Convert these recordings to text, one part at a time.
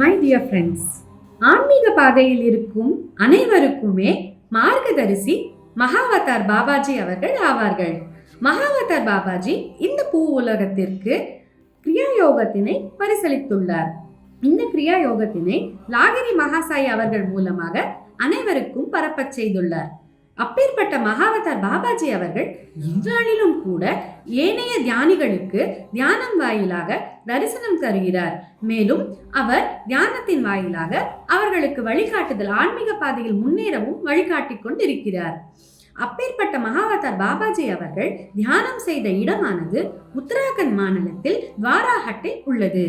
My dear friends, ஆன்மீக பாதையில் இருக்கும் அனைவருக்குமே மார்கதரிசி மகாவதார் பாபாஜி அவர்கள் ஆவார்கள். மகாவதார் பாபாஜி இந்த பூ உலகத்திற்கு கிரியா யோகத்தினை பரிசளித்துள்ளார். இந்த கிரியா யோகத்தினை லாகிரி மகாசாய் அவர்கள் மூலமாக அனைவருக்கும் பரப்பச் செய்துள்ளார். அப்பேற்பட்ட மகாவதார் பாபாஜி அவர்கள் இந்நாளிலும் கூட ஏனைய தியானிகளுக்கு தியானம் வாயிலாக தரிசனம் தருகிறார். மேலும் அவர் தியானத்தின் வாயிலாக அவர்களுக்கு வழிகாட்டுதல், ஆன்மீக பாதையில் முன்னேறவும் வழிகாட்டி கொண்டிருக்கிறார். அப்பேற்பட்ட மகாவதார் பாபாஜி அவர்கள் தியானம் செய்த இடமானது உத்தராகண்ட் மாநிலத்தில் துவாராஹட்டில் உள்ளது.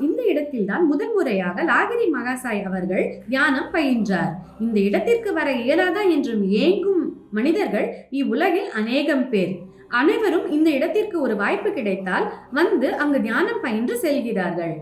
இந்த இடத்தில் தான் முதல் முறையாக லாகிரி மகாசாய் அவர்கள் தியானம் பயின்றார். இந்த இடத்திற்கு வர இயலாதா என்றும் ஏங்கும் மனிதர்கள் இவ்வுலகில் அநேகம் பேர். அனைவரும் இந்த இடத்திற்கு ஒரு வாய்ப்பு கிடைத்தால் வந்து அங்கு தியானம் பயின்று செல்கிறார்கள்.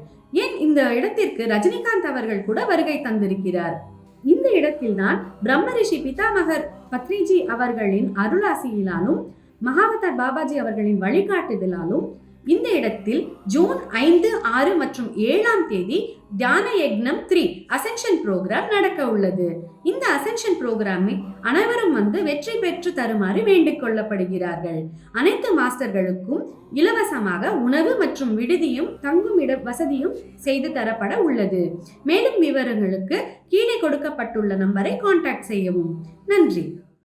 ஏன் இந்த இடத்திற்கு ரஜினிகாந்த் அவர்கள் கூட வருகை தந்திருக்கிறார். இந்த இடத்தில் தான் பிரம்மரிஷி பிதாமகர் பத்ரிஜி அவர்களின் அருளாசியிலாலும் மகாவதார் பாபாஜி அவர்களின் வழிகாட்டுதலாலும் இந்த இடத்தில் ஜூன் 5, 6 மற்றும் 7ஆம் தேதி தியான யக்னம் 3 அசென்ஷன் ப்ரோக்ராம் நடக்க உள்ளது. இந்த அசென்ஷன் ப்ரோக்ராமை அனைவரும் வந்து வெற்றி பெற்று தருமாறு வேண்டிக் கொள்ளப்படுகிறார்கள். அனைத்து மாஸ்டர்களுக்கும் இலவசமாக உணவு மற்றும் விடுதியும் தங்கும் இட வசதியும் செய்து தரப்பட உள்ளது. மேலும் விவரங்களுக்கு கீழே கொடுக்கப்பட்டுள்ள நம்பரை கான்டாக்ட் செய்யவும். நன்றி.